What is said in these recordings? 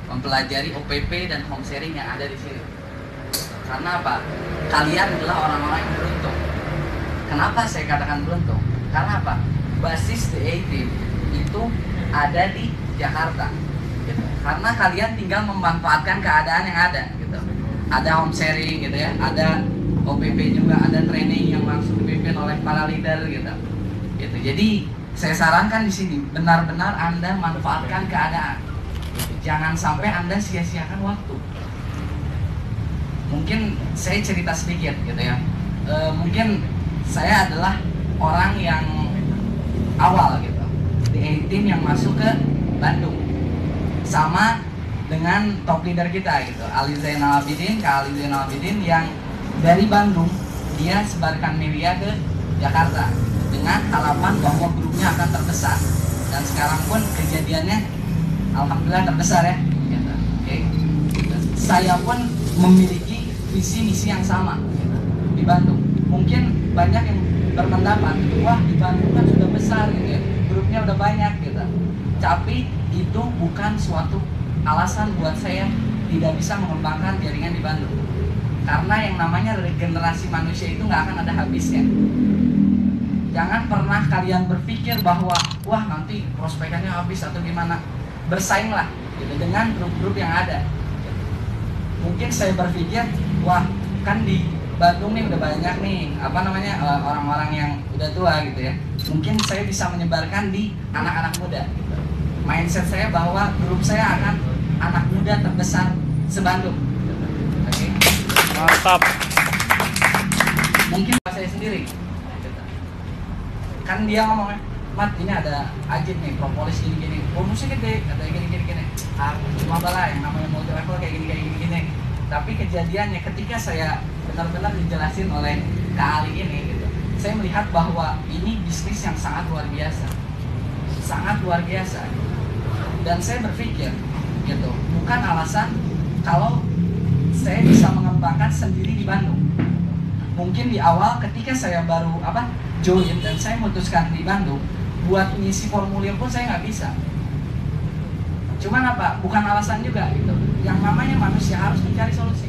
mempelajari OPP dan home sharing yang ada di sini. Karena apa? Kalian adalah orang-orang yang beruntung. Kenapa saya katakan beruntung? Karena apa? Basis The A-Team itu ada di Jakarta, gitu. Karena kalian tinggal memanfaatkan keadaan yang ada, gitu. Ada home sharing, gitu ya. Ada OPP juga, ada training yang langsung dipimpin oleh para leader, gitu. Jadi saya sarankan di sini benar-benar Anda manfaatkan keadaan. Jangan sampai Anda sia-siakan waktu. Mungkin saya cerita sedikit, gitu ya. Mungkin saya adalah orang yang awal, gitu, di A-Team yang masuk ke Bandung, sama dengan top leader kita, gitu, Kak Ali Zainal Abidin yang dari Bandung dia sebarkan media ke Jakarta dengan harapan bahwa grupnya akan terbesar, dan sekarang pun kejadiannya alhamdulillah terbesar ya, gitu. Oke. Saya pun memiliki visi misi yang sama, gitu, di Bandung. Mungkin banyak yang berpendapat, wah di Bandung kan sudah besar, gitu ya, grupnya udah banyak, gitu. Tapi itu bukan suatu alasan buat saya tidak bisa mengembangkan jaringan di Bandung. Karena yang namanya regenerasi manusia itu nggak akan ada habisnya. Jangan pernah kalian berpikir bahwa wah nanti prospekannya habis atau gimana. Bersainglah, gitu, dengan grup-grup yang ada. Mungkin saya berpikir, wah kan di Bandung nih udah banyak nih orang-orang yang udah tua, gitu ya. Mungkin saya bisa menyebarkan di anak-anak muda, gitu. Mindset saya bahwa grup saya akan anak muda terbesar se-Bandung. Oke. Mantap. Mungkin saya sendiri. Kan dia ngomongnya, Mat, ini ada Ajit nih, propolis gini-gini, bonusnya gede, ada gini-gini. Cuma bala yang namanya multi level kayak gini. Tapi kejadiannya ketika saya benar-benar dijelasin oleh Kak Ali ini, gitu, saya melihat bahwa ini bisnis yang sangat luar biasa. Dan saya berpikir, gitu, bukan alasan kalau saya bisa mengembangkan sendiri di Bandung. Mungkin di awal ketika saya baru join dan saya memutuskan di Bandung, buat ngisi formulir pun saya nggak bisa. Cuman bukan alasan juga, gitu. Yang namanya manusia harus mencari solusi.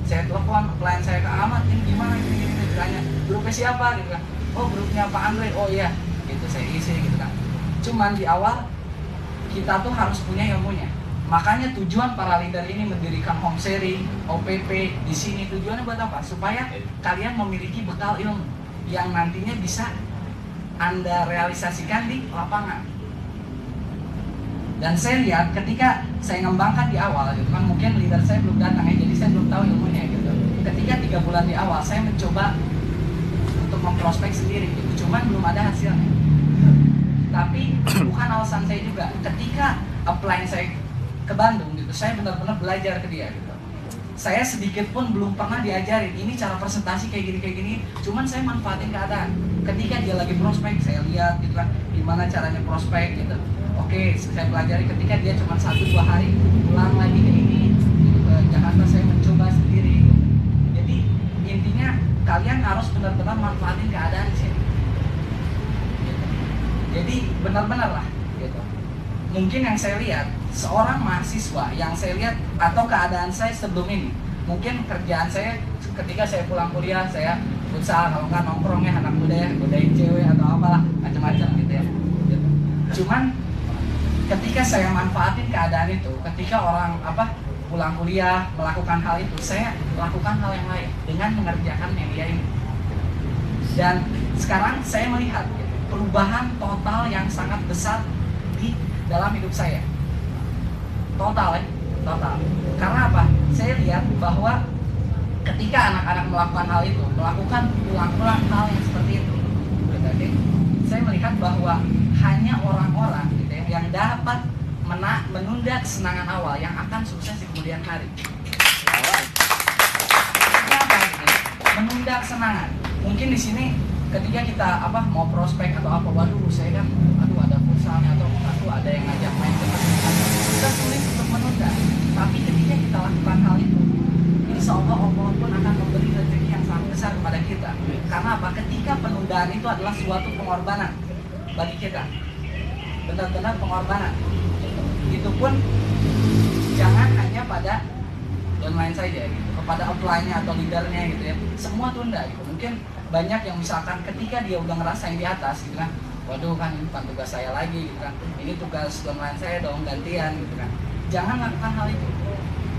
Saya telepon klien saya, ke Ahmad, ini gimana, gini, ditanya, grupnya siapa, gitu kan. Oh, grupnya Pak Andre, oh iya, gitu, saya isi, gitu kan. Cuman di awal kita tuh harus punya ilmunya. Makanya tujuan para leader ini mendirikan home sharing, OPP di sini, tujuannya buat apa? Supaya kalian memiliki bekal ilmu yang nantinya bisa Anda realisasikan di lapangan. Dan saya lihat ketika saya ngembangkan di awal, gitu kan, mungkin leader saya belum datang ya, jadi saya belum tahu ilmunya, gitu. Ketika 3 bulan di awal saya mencoba untuk memprospek sendiri, gitu. Cuman belum ada hasilnya. Tapi bukan alasan saya juga. Ketika apply saya ke Bandung, gitu, saya benar-benar belajar ke dia, gitu. Saya sedikit pun belum pernah diajarin ini cara presentasi kayak gini. Cuman saya manfaatin keadaan. Ketika dia lagi prospek, saya lihat, gitu kan, gimana caranya prospek, gitu. Oke, saya pelajari. Ketika dia cuma 1-2 hari pulang lagi ke ini, gitu, ke Jakarta, saya mencoba sendiri. Jadi intinya kalian harus benar-benar manfaatin keadaan di sini. Gitu. Jadi benar-benar lah, gitu. Mungkin yang saya lihat, seorang mahasiswa yang saya lihat atau keadaan saya sebelum ini, mungkin kerjaan saya ketika saya pulang kuliah, saya futsal, kalau nggak nongkrongnya anak muda ya, godain cewek atau apalah, macam-macam, gitu ya. Gitu. Cuman ketika saya manfaatin keadaan itu, ketika orang pulang kuliah melakukan hal itu, saya lakukan hal yang lain dengan mengerjakan media ini. Dan sekarang saya melihat, gitu, perubahan total yang sangat besar di dalam hidup saya. Total. Karena apa? Saya lihat bahwa ketika anak-anak melakukan hal itu, melakukan ulang-ulang hal yang seperti itu, gitu, saya melihat bahwa hanya orang-orang, gitu ya, yang dapat menunda kesenangan awal yang akan sukses di kemudian hari. Kenapa? Gitu? Menunda kesenangan. Mungkin di sini ketika kita mau prospek atau waduh saya kan ada pulsanya atau ada yang ngajak main kita sulit untuk menunda. Tapi ketika kita lakukan hal itu, insya Allah Allah pun akan memberi rezeki yang sangat besar kepada kita. Karena apa? Ketika penundaan itu adalah suatu pengorbanan bagi kita, benar-benar pengorbanan. Itu pun jangan hanya pada online saja gitu, kepada outline-nya atau leadernya gitu ya, semua tunda gitu. Mungkin banyak yang misalkan ketika dia udah ngerasain di atas gitu kan, waduh kan ini bukan tugas saya lagi gitu kan, ini tugas online saya dong, gantian gitu kan. Jangan lakukan hal itu,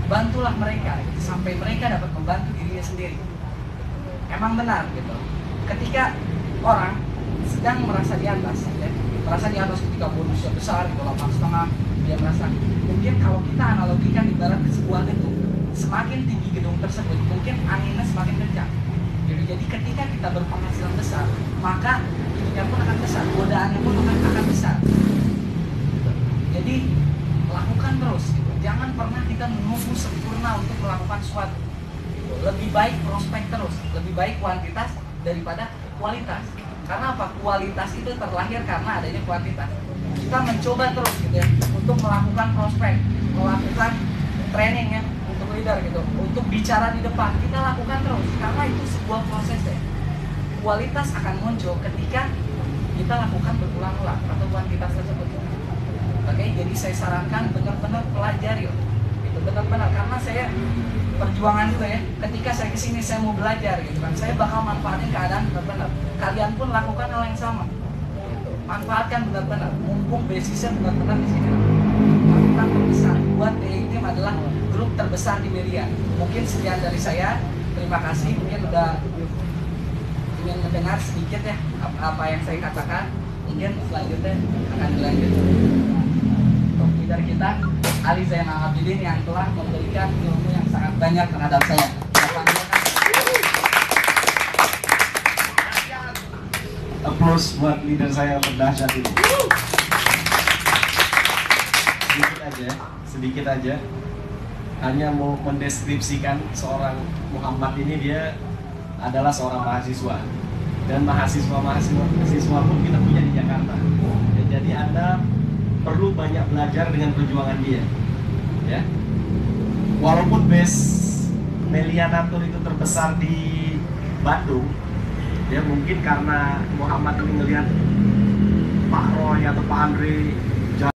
bantulah mereka gitu, sampai mereka dapat membantu dirinya sendiri. Emang benar gitu, ketika orang sedang merasa di atas ya, merasa di atas ketika bonusnya besar gitu, 8,5, dia merasa, mungkin kalau kita analogikan ibarat ke sebuah gedung, semakin tinggi gedung tersebut mungkin anginnya semakin kencang. Jadi ketika kita berpenghasilan besar, maka ininya pun akan besar, godaannya pun akan besar. Jadi lakukan terus gitu. Jangan pernah kita menunggu sempurna untuk melakukan sesuatu. Lebih baik prospek terus, lebih baik kuantitas daripada kualitas. Karena apa? Kualitas itu terlahir karena adanya kuantitas. Kita mencoba terus gitu ya, untuk melakukan prospek, melakukan training ya, untuk leader gitu, untuk bicara di depan, kita lakukan terus karena itu sebuah proses ya. Kualitas akan muncul ketika kita lakukan berulang-ulang atau kuantitas tersebut. Oke, jadi saya sarankan benar-benar pelajari itu benar-benar, karena saya perjuangan juga ya, ketika saya kesini saya mau belajar gitu kan, saya bakal manfaatin keadaan benar-benar. Kalian pun lakukan hal yang sama gitu. Manfaatkan benar-benar, mumpung basisnya benar-benar di sini. Lakukan terbesar, buat DE Team adalah grup terbesar di Meridian. Mungkin sekian dari saya, terima kasih, mungkin udah ingin mendengar sedikit ya apa yang saya katakan. Mungkin selanjutnya akan dilanjut untuk leader kita Ali Zainal Abidin yang telah memberikan ilmu yang sangat banyak terhadap saya. Applause buat leader saya berdahsyat ini. Sedikit aja, hanya mau mendeskripsikan seorang Muhammad ini. Dia adalah seorang mahasiswa, dan mahasiswa pun kita punya di Jakarta. Dan jadi Anda perlu banyak belajar dengan perjuangan dia, ya. Walaupun base Melianatur itu terbesar di Bandung, ya mungkin karena Muhammad ini ngelihat Pak Roy atau Pak Andre